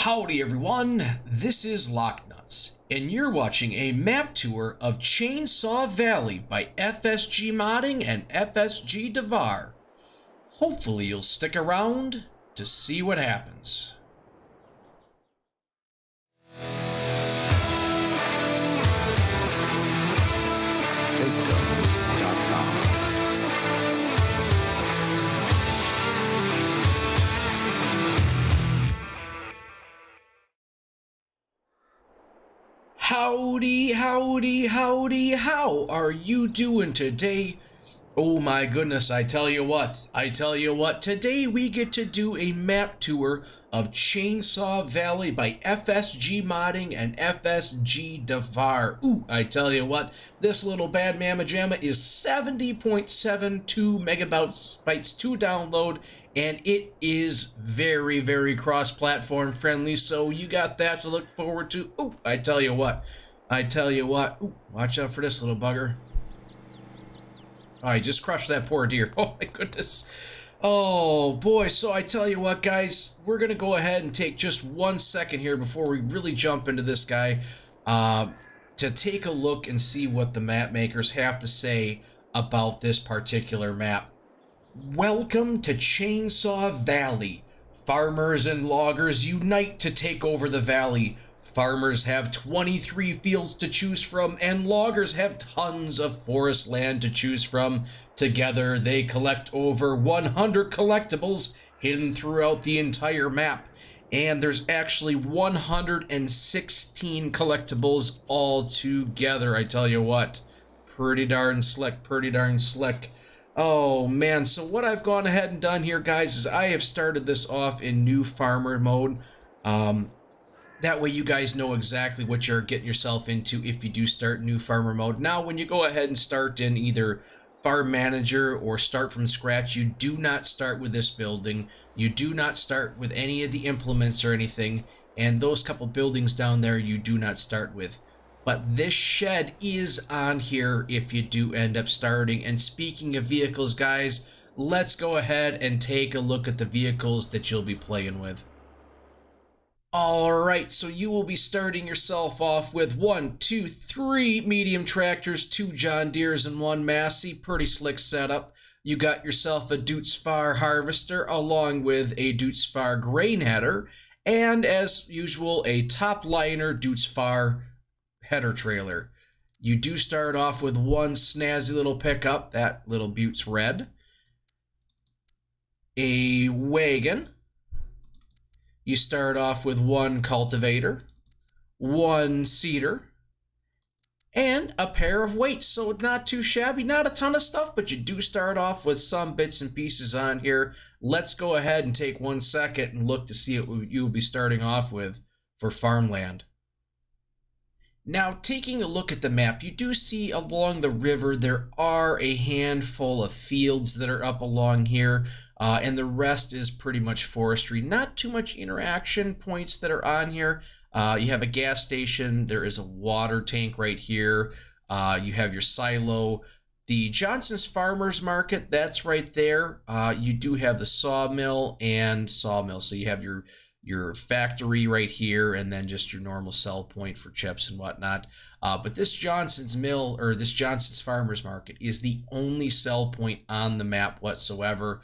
Howdy everyone, this is LockNutz, and you're watching a map tour of Chainsaw Valley by FSG Modding and FSG DaVaR. Hopefully you'll stick around to see what happens. Howdy, how are you doing today? Oh my goodness, I tell you what, today we get to do a map tour of Chainsaw Valley by FSG Modding and FSG DaVaR. Ooh, I tell you what, this little bad mamma jamma is 70.72 megabytes to download, and it is very cross-platform friendly, so you got that to look forward to. Ooh, I tell you what, ooh, watch out for this little bugger. Oh, I just crushed that poor deer. Oh my goodness. Oh boy, so I tell you what guys, we're gonna go ahead and take just 1 second here before we really jump into this guy to take a look and see what the map makers have to say about this particular map. Welcome to Chainsaw Valley. Farmers and loggers unite to take over the valley. Farmers have 23 fields to choose from, and loggers have tons of forest land to choose from. Together, they collect over 100 collectibles hidden throughout the entire map. And there's actually 116 collectibles all together, I tell you what. Pretty darn slick, Oh man, so what I've gone ahead and done here, guys, is I have started this off in new farmer mode. That way you guys know exactly what you're getting yourself into if you do start new farmer mode. Now, when you go ahead and start in either farm manager or start from scratch, you do not start with this building. You do not start with any of the implements or anything. And those couple buildings down there you do not start with. But this shed is on here if you do end up starting. And speaking of vehicles, guys, let's go ahead and take a look at the vehicles that you'll be playing with. Alright, so you will be starting yourself off with 1, 2, 3 medium tractors, 2 John Deeres, and 1 Massey. Pretty slick setup. You got yourself a Dutzfar harvester along with a Dutzfar grain header, and as usual, a top liner Dutzfar header trailer. You do start off with 1 snazzy little pickup, that little Butte's red, a wagon. You start off with 1 cultivator, 1 seeder, and a pair of weights. So not too shabby, not a ton of stuff, but you do start off with some bits and pieces on here. Let's go ahead and take 1 second and look to see what you'll be starting off with for Farmland. Now, taking a look at the map, you do see along the river there are a handful of fields that are up along here, and the rest is pretty much forestry. Not too much interaction points that are on here. You have a gas station, there is a water tank right here, you have your silo, the Johnson's Farmers Market, that's right there. You do have the sawmill and sawmill, so you have your factory right here, and then just your normal sell point for chips and whatnot. But this Johnson's Mill, or this Johnson's Farmers Market, is the only sell point on the map whatsoever.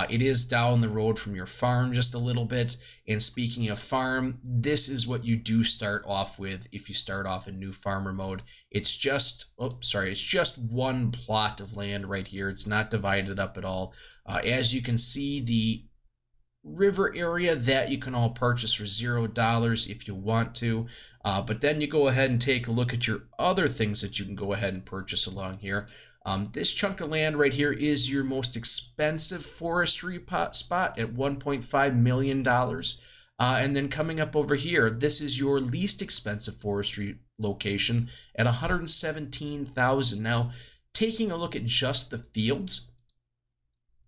It is down the road from your farm just a little bit. And speaking of farm, this is what you do start off with if you start off in new farmer mode. It's just, it's just 1 plot of land right here. It's not divided up at all. As you can see, the river area that you can all purchase for $0 if you want to, but then you go ahead and take a look at your other things that you can go ahead and purchase along here. This chunk of land right here is your most expensive forestry spot at $1.5 million, and then coming up over here, this is your least expensive forestry location at $117,000. Now, taking a look at just the fields,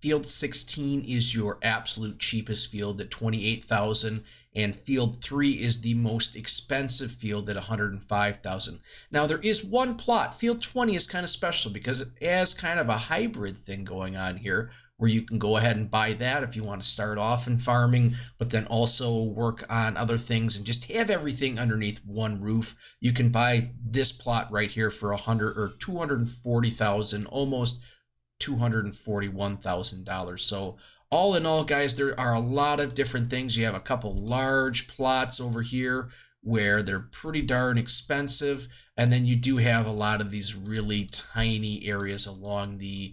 Field 16 is your absolute cheapest field at $28,000, and Field 3 is the most expensive field at $105,000. Now there is one plot. Field 20 is kind of special because it has kind of a hybrid thing going on here, where you can go ahead and buy that if you want to start off in farming, but then also work on other things and just have everything underneath one roof. You can buy this plot right here for $240,000, almost $241,000. So all in all, guys, there are a lot of different things. You have a couple large plots over here where they're pretty darn expensive, and then you do have a lot of these really tiny areas along the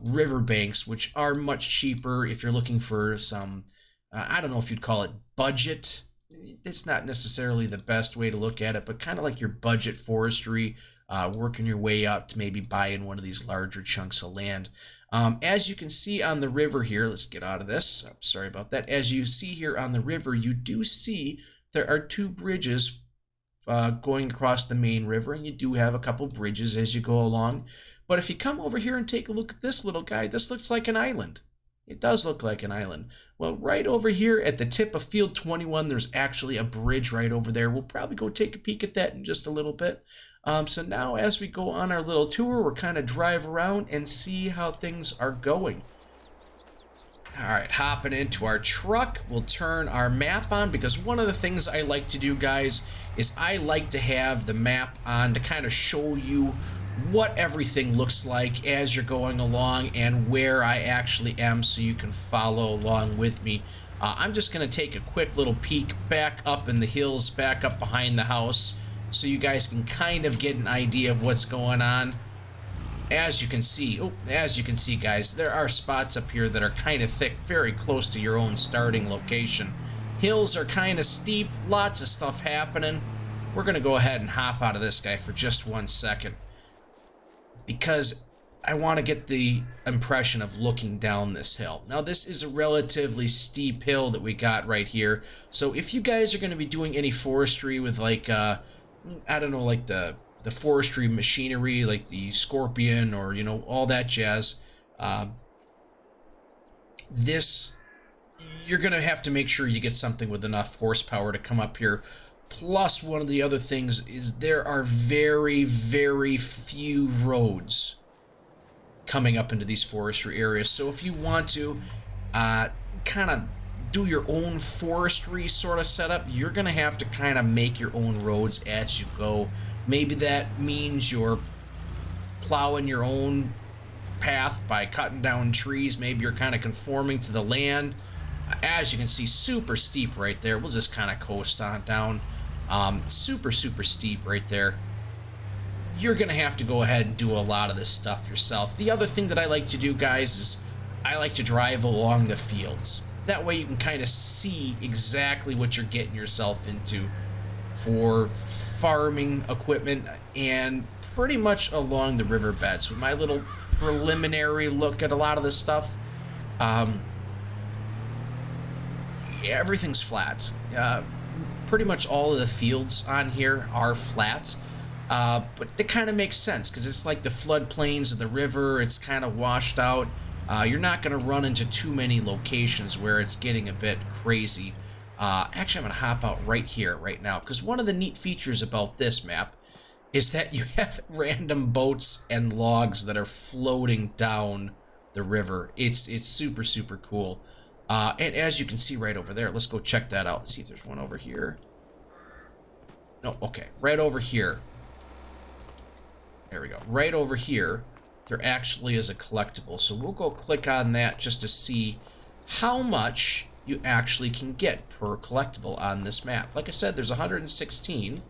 riverbanks, which are much cheaper if you're looking for some, I don't know if you'd call it budget. It's not necessarily the best way to look at it, but kind of like your budget forestry, working your way up to maybe buying one of these larger chunks of land. As you can see on the river here, let's get out of this. I'm sorry about that. As you see here on the river, you do see there are two bridges going across the main river, and you do have a couple bridges as you go along. But if you come over here and take a look at this little guy, this looks like an island. It does look like an island. Well, right over here at the tip of Field 21, there's actually a bridge right over there. We'll probably go take a peek at that in just a little bit. So now as we go on our little tour, we'll kind of drive around and see how things are going. All right, hopping into our truck, we'll turn our map on, because one of the things I like to do, guys, is I like to have the map on to kind of show you what everything looks like as you're going along and where I actually am, so you can follow along with me. I'm just going to take a quick little peek back up in the hills, back up behind the house, so you guys can kind of get an idea of what's going on. As you can see, guys, there are spots up here that are kind of thick, very close to your own starting location. Hills are kind of steep, lots of stuff happening. We're going to go ahead and hop out of this guy for just 1 second, because I want to get the impression of looking down this hill. Now, this is a relatively steep hill that we got right here. So if you guys are going to be doing any forestry with, like, I don't know, like the forestry machinery, like the Scorpion, or, you know, all that jazz, you're going to have to make sure you get something with enough horsepower to come up here. Plus, one of the other things is there are very, very few roads coming up into these forestry areas. So if you want to kind of do your own forestry sort of setup, you're going to have to kind of make your own roads as you go. Maybe that means you're plowing your own path by cutting down trees. Maybe you're kind of conforming to the land. As you can see, super steep right there. We'll just kind of coast on down. Super steep right there. You're gonna have to go ahead and do a lot of this stuff yourself. The other thing that I like to do, guys, is I like to drive along the fields. That way you can kind of see exactly what you're getting yourself into for farming equipment, and pretty much along the riverbeds. With my little preliminary look at a lot of this stuff, everything's flat. Pretty much all of the fields on here are flat, but it kind of makes sense because it's like the floodplains of the river. It's kind of washed out. You're not going to run into too many locations where it's getting a bit crazy. Actually, I'm going to hop out right here, right now, because one of the neat features about this map is that you have random boats and logs that are floating down the river. It's super cool. And as you can see right over there, let's go check that out. Let's see if there's one over here. No, okay, right over here. There we go. Right over here, there actually is a collectible. So we'll go click on that just to see how much you actually can get per collectible on this map. Like I said, there's 116.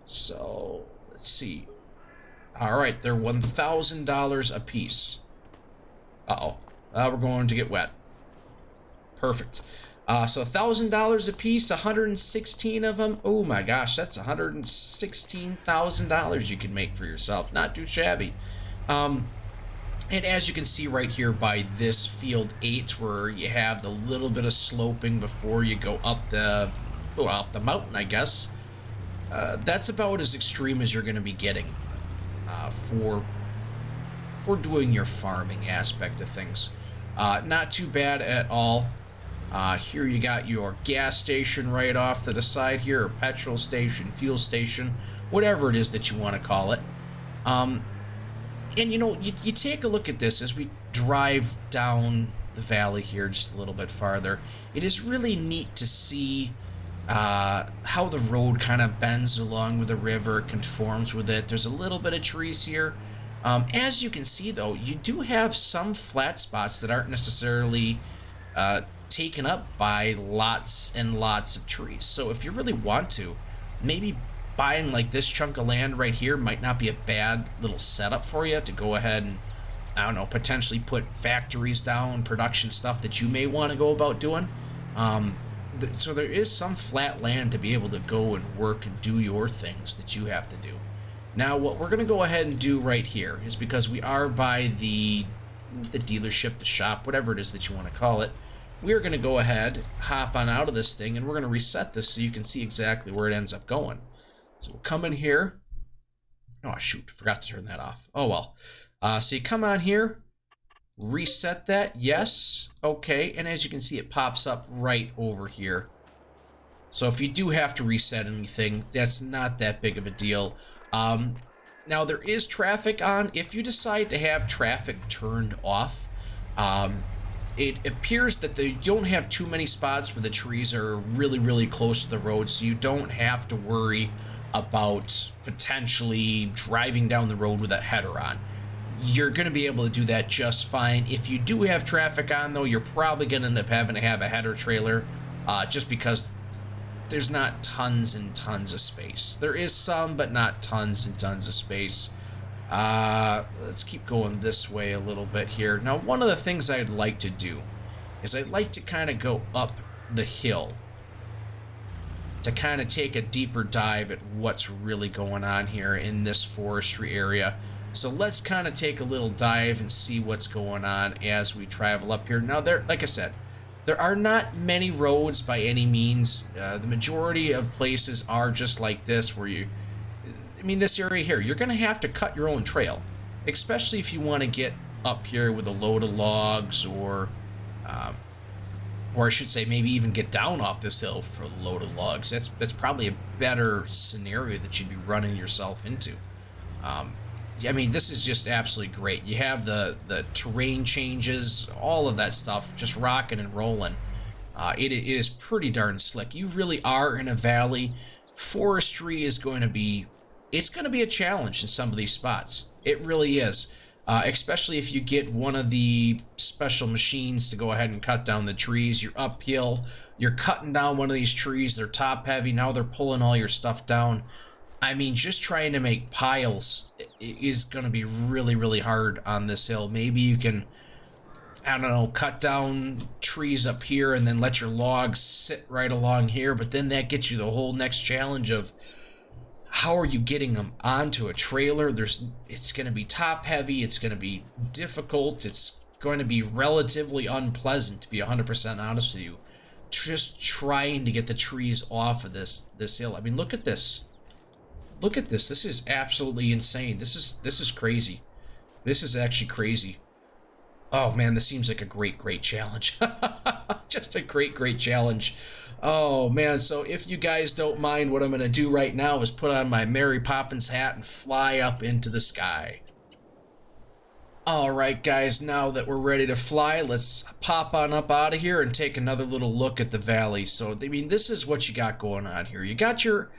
So let's see. All right, they're $1,000 a piece. Uh-oh. We're going to get wet. Perfect. So $1,000 a piece, 116 of them. Oh my gosh, that's $116,000 you can make for yourself. Not too shabby. And as you can see right here by this field 8, where you have the little bit of sloping before you go up the mountain, I guess. That's about as extreme as you're going to be getting for doing your farming aspect of things. Not too bad at all. Here you got your gas station right off to the side here, or petrol station, fuel station, whatever it is that you want to call it. And you know, you take a look at this as we drive down the valley here just a little bit farther. It is really neat to see how the road kind of bends along with the river, conforms with it. There's a little bit of trees here. As you can see, though, you do have some flat spots that aren't necessarily taken up by lots and lots of trees. So if you really want to, maybe buying like this chunk of land right here might not be a bad little setup for you to go ahead and, I don't know, potentially put factories down, production stuff that you may want to go about doing. So there is some flat land to be able to go and work and do your things that you have to do. Now, what we're going to go ahead and do right here is, because we are by the dealership, the shop, whatever it is that you want to call it, we're going to go ahead, hop on out of this thing, and we're going to reset this so you can see exactly where it ends up going. So we'll come in here. Oh, shoot, forgot to turn that off. Oh, well. So you come on here, reset that, yes, okay, and as you can see, it pops up right over here. So if you do have to reset anything, that's not that big of a deal. Now, there is traffic on. If you decide to have traffic turned off, it appears that you don't have too many spots where the trees are really, really close to the road, so you don't have to worry about potentially driving down the road with a header on. You're going to be able to do that just fine. If you do have traffic on, though, you're probably going to end up having to have a header trailer, just because there's not tons and tons of space. There is some, but not tons and tons of space. Let's keep going this way a little bit here. Now, one of the things I'd like to do is I'd like to kind of go up the hill to kind of take a deeper dive at what's really going on here in this forestry area. So let's kind of take a little dive and see what's going on as we travel up here. Now, like I said, there are not many roads by any means. The majority of places are just like this, where this area here, you're going to have to cut your own trail, especially if you want to get up here with a load of logs, or I should say maybe even get down off this hill for a load of logs. That's probably a better scenario that you'd be running yourself into. This is just absolutely great. You have the terrain changes, all of that stuff, just rocking and rolling. It is pretty darn slick. You really are in a valley. Forestry is going to be, it's going to be a challenge in some of these spots. It really is. Especially if you get one of the special machines to go ahead and cut down the trees. You're uphill, you're cutting down one of these trees, they're top heavy, now they're pulling all your stuff down. Just trying to make piles is going to be really, really hard on this hill. Maybe you can, I don't know, cut down trees up here and then let your logs sit right along here, but then that gets you the whole next challenge of how are you getting them onto a trailer? It's going to be top heavy, it's going to be difficult, it's going to be relatively unpleasant, to be 100% honest with you, just trying to get the trees off of this hill. Look at this. Look at this. This is absolutely insane. This is crazy. This is actually crazy. Oh man, this seems like a great challenge. Just a great challenge. Oh man, so if you guys don't mind, what I'm going to do right now is put on my Mary Poppins hat and fly up into the sky. Alright guys, now that we're ready to fly, let's pop on up out of here and take another little look at the valley. So, this is what you got going on here. You got your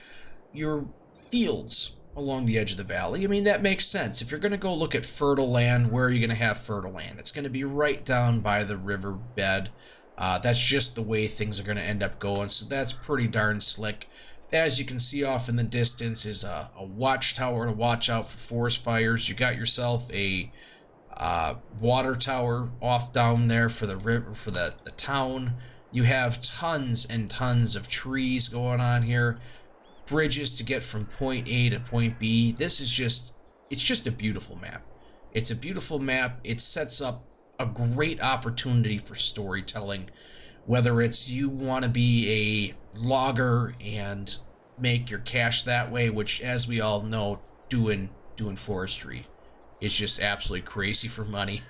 fields along the edge of the valley. That makes sense. If you're going to go look at fertile land, where are you going to have fertile land? It's going to be right down by the river bed. That's just the way things are going to end up going, so that's pretty darn slick. As you can see off in the distance is a watchtower to watch out for forest fires. You got yourself a water tower off down there for the river, for the town. You have tons and tons of trees going on here. Bridges to get from point A to point B. It's just a beautiful map. It's a beautiful map. It sets up a great opportunity for storytelling, whether it's you want to be a logger and make your cash that way, which, as we all know, doing forestry it's just absolutely crazy for money.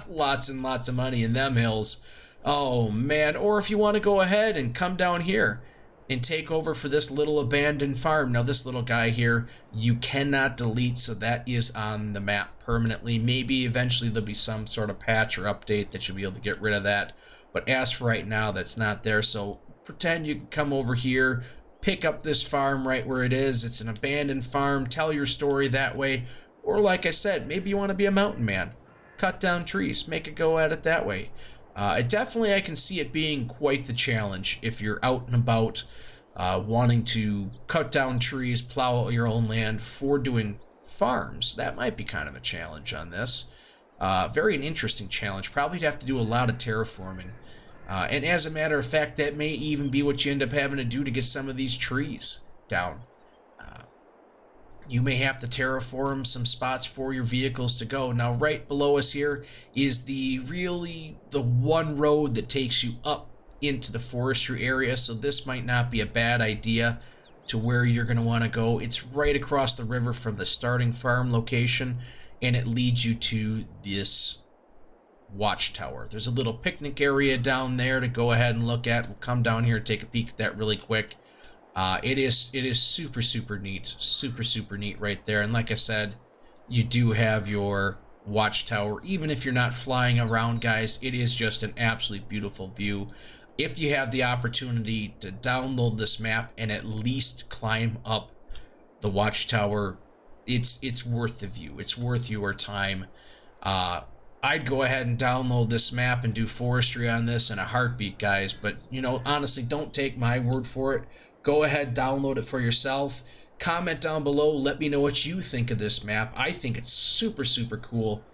Lots and lots of money in them hills. Oh man, or if you want to go ahead and come down here and take over for this little abandoned farm. Now this little guy here, you cannot delete, so that is on the map permanently. Maybe eventually there'll be some sort of patch or update that you'll be able to get rid of that. But as for right now, that's not there. So pretend you can come over here, pick up this farm right where it is. It's an abandoned farm. Tell your story that way. Or like I said, maybe you want to be a mountain man. Cut down trees. Make a go at it that way. Definitely, I can see it being quite the challenge if you're out and about wanting to cut down trees, plow your own land for doing farms. That might be kind of a challenge on this. Very an interesting challenge. Probably have to do a lot of terraforming. And as a matter of fact, that may even be what you end up having to do to get some of these trees down. You may have to terraform some spots for your vehicles to go. Now, right below us here is the one road that takes you up into the forestry area, so this might not be a bad idea to where you're going to want to go. It's right across the river from the starting farm location, and it leads you to this watchtower. There's a little picnic area down there to go ahead and look at. We'll come down here and take a peek at that really quick. It is super neat right there. And like I said, you do have your watchtower. Even if you're not flying around, guys, it is just an absolutely beautiful view. If you have the opportunity to download this map and at least climb up the watchtower, it's worth the view. It's worth your time. I'd go ahead and download this map and do forestry on this in a heartbeat, guys. But, you know, honestly, don't take my word for it. Go ahead, download it for yourself. Comment down below. Let me know what you think of this map. I think it's super cool.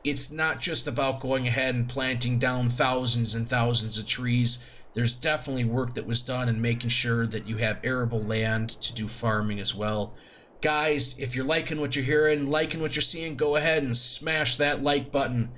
It's not just about going ahead and planting down thousands and thousands of trees. There's definitely work that was done in making sure that you have arable land to do farming as well. Guys, if you're liking what you're hearing, liking what you're seeing, go ahead and smash that like button.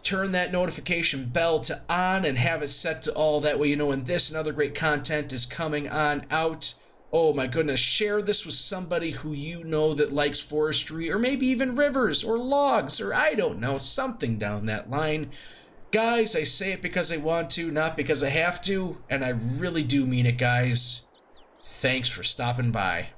Turn that notification bell to on and have it set to all. That way you know when this and other great content is coming on out. Oh my goodness, share this with somebody who you know that likes forestry, or maybe even rivers or logs, or I don't know, something down that line. Guys, I say it because I want to, not because I have to, and I really do mean it, guys. Thanks for stopping by.